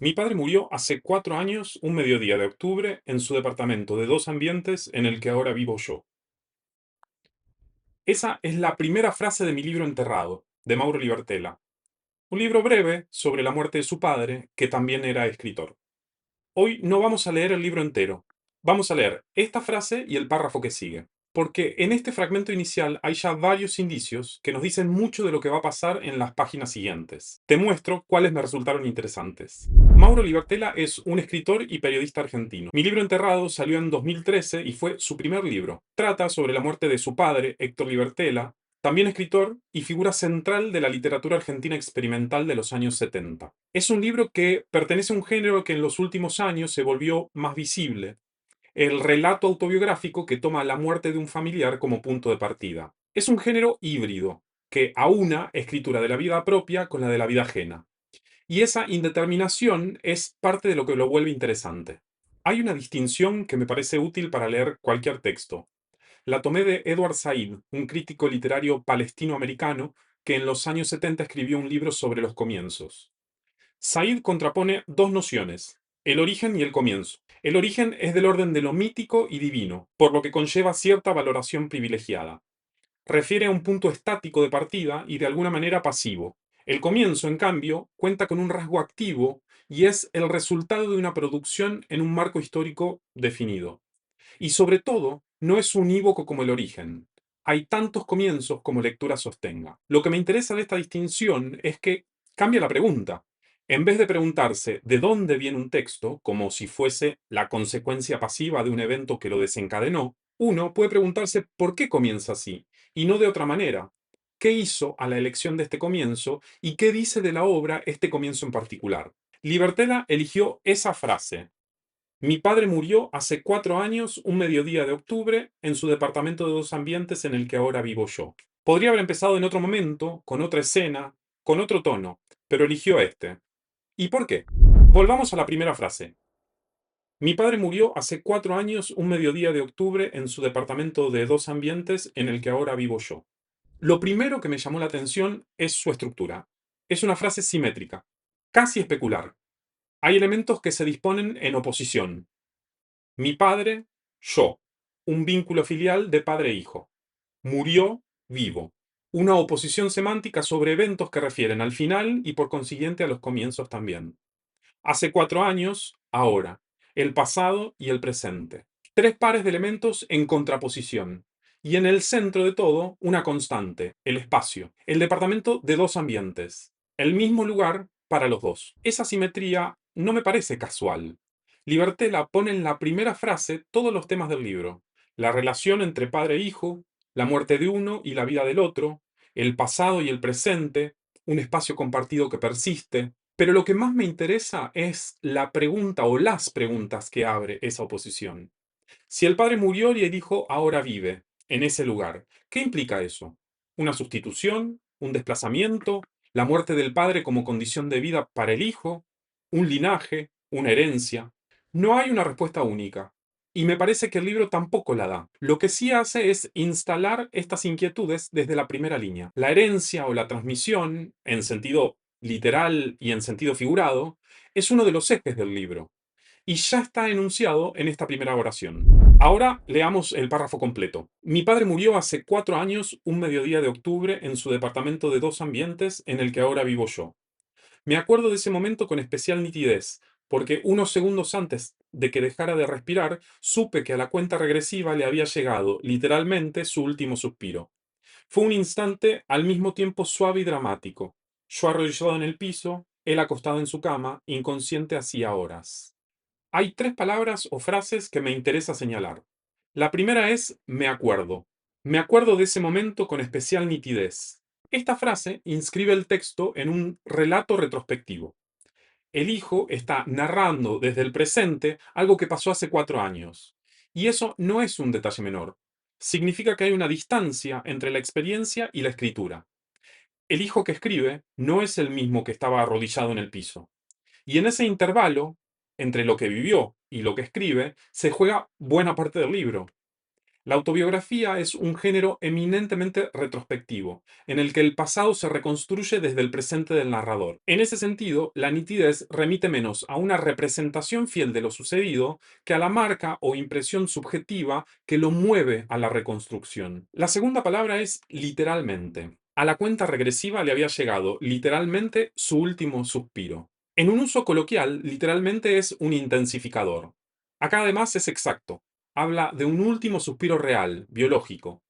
Mi padre murió hace 4 años, un mediodía de octubre, en su departamento de 2 ambientes en el que ahora vivo yo. Esa es la primera frase de mi libro Enterrado, de Mauro Libertela, un libro breve sobre la muerte de su padre, que también era escritor. Hoy no vamos a leer el libro entero, vamos a leer esta frase y el párrafo que sigue, porque en este fragmento inicial hay ya varios indicios que nos dicen mucho de lo que va a pasar en las páginas siguientes. Te muestro cuáles me resultaron interesantes. Mauro Libertela es un escritor y periodista argentino. Mi libro Enterrado salió en 2013 y fue su primer libro. Trata sobre la muerte de su padre, Héctor Libertela, también escritor y figura central de la literatura argentina experimental de los años 70. Es un libro que pertenece a un género que en los últimos años se volvió más visible, el relato autobiográfico que toma la muerte de un familiar como punto de partida. Es un género híbrido, que aúna escritura de la vida propia con la de la vida ajena. Y esa indeterminación es parte de lo que lo vuelve interesante. Hay una distinción que me parece útil para leer cualquier texto. La tomé de Edward Said, un crítico literario palestino-americano que en los años 70 escribió un libro sobre los comienzos. Said contrapone dos nociones, el origen y el comienzo. El origen es del orden de lo mítico y divino, por lo que conlleva cierta valoración privilegiada. Refiere a un punto estático de partida y de alguna manera pasivo. El comienzo, en cambio, cuenta con un rasgo activo y es el resultado de una producción en un marco histórico definido. Y sobre todo, no es unívoco como el origen. Hay tantos comienzos como lectura sostenga. Lo que me interesa de esta distinción es que cambia la pregunta. En vez de preguntarse de dónde viene un texto, como si fuese la consecuencia pasiva de un evento que lo desencadenó, uno puede preguntarse por qué comienza así, y no de otra manera. ¿Qué hizo a la elección de este comienzo y qué dice de la obra este comienzo en particular? Libertela eligió esa frase: mi padre murió hace 4 años, un mediodía de octubre, en su departamento de 2 ambientes en el que ahora vivo yo. Podría haber empezado en otro momento, con otra escena, con otro tono, pero eligió este. ¿Y por qué? Volvamos a la primera frase. Mi padre murió hace 4 años, un mediodía de octubre, en su departamento de 2 ambientes en el que ahora vivo yo. Lo primero que me llamó la atención es su estructura. Es una frase simétrica, casi especular. Hay elementos que se disponen en oposición. Mi padre, yo. Un vínculo filial de padre e hijo. Murió, vivo. Una oposición semántica sobre eventos que refieren al final y por consiguiente a los comienzos también. Hace 4 años, ahora. El pasado y el presente. Tres pares de elementos en contraposición. Y en el centro de todo, una constante, el espacio. El departamento de 2 ambientes. El mismo lugar para los dos. Esa simetría no me parece casual. Libertela pone en la primera frase todos los temas del libro: la relación entre padre e hijo, la muerte de uno y la vida del otro, el pasado y el presente, un espacio compartido que persiste. Pero lo que más me interesa es la pregunta o las preguntas que abre esa oposición. Si el padre murió y el hijo ahora vive en ese lugar, ¿qué implica eso? ¿Una sustitución? ¿Un desplazamiento? ¿La muerte del padre como condición de vida para el hijo? ¿Un linaje? ¿Una herencia? No hay una respuesta única. Y me parece que el libro tampoco la da. Lo que sí hace es instalar estas inquietudes desde la primera línea. La herencia o la transmisión, en sentido literal y en sentido figurado, es uno de los ejes del libro y ya está enunciado en esta primera oración. Ahora leamos el párrafo completo. Mi padre murió hace 4 años, un mediodía de octubre, en su departamento de 2 ambientes en el que ahora vivo yo. Me acuerdo de ese momento con especial nitidez, porque unos segundos antes de que dejara de respirar, supe que a la cuenta regresiva le había llegado, literalmente, su último suspiro. Fue un instante al mismo tiempo suave y dramático. Yo arrodillado en el piso, él acostado en su cama, inconsciente hacía horas. Hay tres palabras o frases que me interesa señalar. La primera es me acuerdo. Me acuerdo de ese momento con especial nitidez. Esta frase inscribe el texto en un relato retrospectivo. El hijo está narrando desde el presente algo que pasó hace 4 años. Y eso no es un detalle menor. Significa que hay una distancia entre la experiencia y la escritura. El hijo que escribe no es el mismo que estaba arrodillado en el piso. Y en ese intervalo, entre lo que vivió y lo que escribe, se juega buena parte del libro. La autobiografía es un género eminentemente retrospectivo, en el que el pasado se reconstruye desde el presente del narrador. En ese sentido, la nitidez remite menos a una representación fiel de lo sucedido que a la marca o impresión subjetiva que lo mueve a la reconstrucción. La segunda palabra es literalmente. A la cuenta regresiva le había llegado literalmente su último suspiro. En un uso coloquial, literalmente es un intensificador. Acá además es exacto. Habla de un último suspiro real, biológico.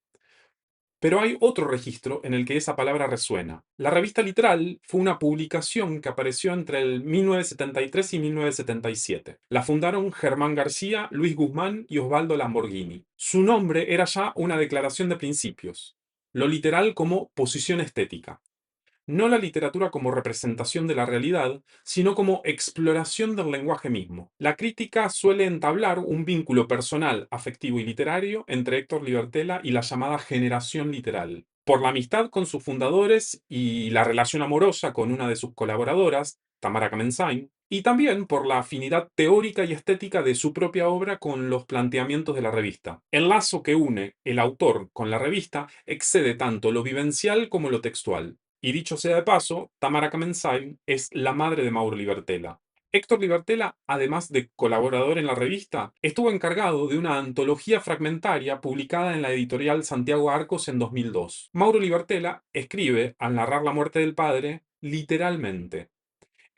Pero hay otro registro en el que esa palabra resuena. La revista Literal fue una publicación que apareció entre el 1973 y 1977. La fundaron Germán García, Luis Guzmán y Osvaldo Lamborghini. Su nombre era ya una declaración de principios. Lo literal como posición estética. No la literatura como representación de la realidad, sino como exploración del lenguaje mismo. La crítica suele entablar un vínculo personal, afectivo y literario entre Héctor Libertela y la llamada generación literal. Por la amistad con sus fundadores y la relación amorosa con una de sus colaboradoras, Tamara Kamensain, y también por la afinidad teórica y estética de su propia obra con los planteamientos de la revista. El lazo que une el autor con la revista excede tanto lo vivencial como lo textual. Y dicho sea de paso, Tamara Kamensain es la madre de Mauro Libertela. Héctor Libertela, además de colaborador en la revista, estuvo encargado de una antología fragmentaria publicada en la editorial Santiago Arcos en 2002. Mauro Libertela escribe, al narrar la muerte del padre, literalmente.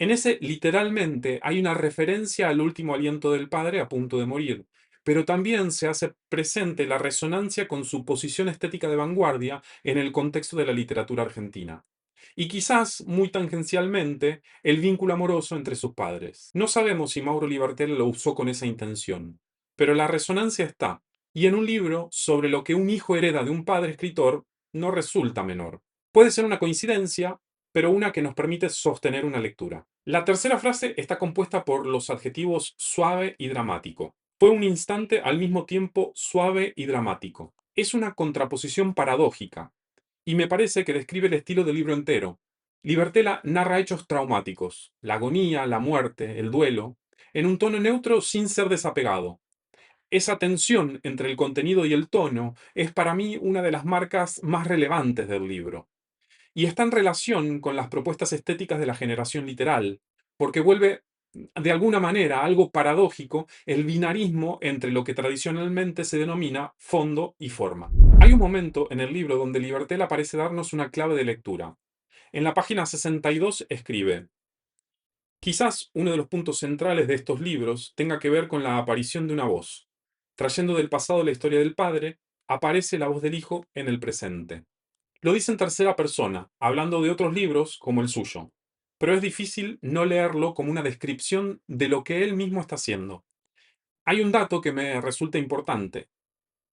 En ese literalmente hay una referencia al último aliento del padre a punto de morir, pero también se hace presente la resonancia con su posición estética de vanguardia en el contexto de la literatura argentina. Y quizás, muy tangencialmente, el vínculo amoroso entre sus padres. No sabemos si Mauro Libertel lo usó con esa intención, pero la resonancia está, y en un libro sobre lo que un hijo hereda de un padre escritor no resulta menor. Puede ser una coincidencia, pero una que nos permite sostener una lectura. La tercera frase está compuesta por los adjetivos suave y dramático. Fue un instante al mismo tiempo suave y dramático. Es una contraposición paradójica, y me parece que describe el estilo del libro entero. Libertela narra hechos traumáticos, la agonía, la muerte, el duelo, en un tono neutro sin ser desapegado. Esa tensión entre el contenido y el tono es para mí una de las marcas más relevantes del libro y está en relación con las propuestas estéticas de la generación literal, porque vuelve de alguna manera algo paradójico el binarismo entre lo que tradicionalmente se denomina fondo y forma. Hay un momento en el libro donde Libertel parece darnos una clave de lectura. En la página 62 escribe: quizás uno de los puntos centrales de estos libros tenga que ver con la aparición de una voz. Trayendo del pasado la historia del padre, aparece la voz del hijo en el presente. Lo dice en tercera persona, hablando de otros libros como el suyo, pero es difícil no leerlo como una descripción de lo que él mismo está haciendo. Hay un dato que me resulta importante.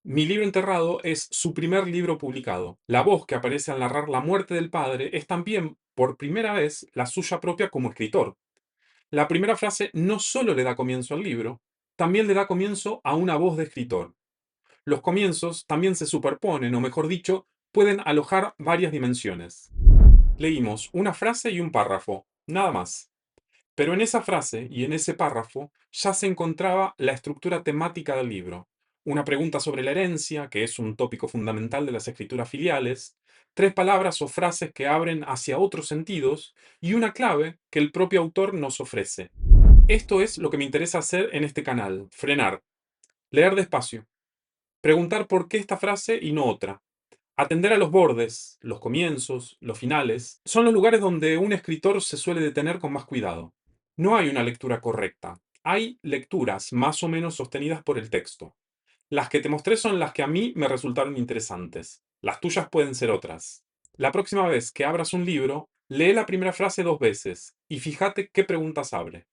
Mi libro enterrado es su primer libro publicado. La voz que aparece al narrar la muerte del padre es también, por primera vez, la suya propia como escritor. La primera frase no solo le da comienzo al libro, también le da comienzo a una voz de escritor. Los comienzos también se superponen, o mejor dicho, pueden alojar varias dimensiones. Leímos una frase y un párrafo, nada más. Pero en esa frase y en ese párrafo ya se encontraba la estructura temática del libro. Una pregunta sobre la herencia, que es un tópico fundamental de las escrituras filiales, tres palabras o frases que abren hacia otros sentidos y una clave que el propio autor nos ofrece. Esto es lo que me interesa hacer en este canal: frenar, leer despacio, preguntar por qué esta frase y no otra. Atender a los bordes, los comienzos, los finales, son los lugares donde un escritor se suele detener con más cuidado. No hay una lectura correcta. Hay lecturas más o menos sostenidas por el texto. Las que te mostré son las que a mí me resultaron interesantes. Las tuyas pueden ser otras. La próxima vez que abras un libro, lee la primera frase dos veces y fíjate qué preguntas abre.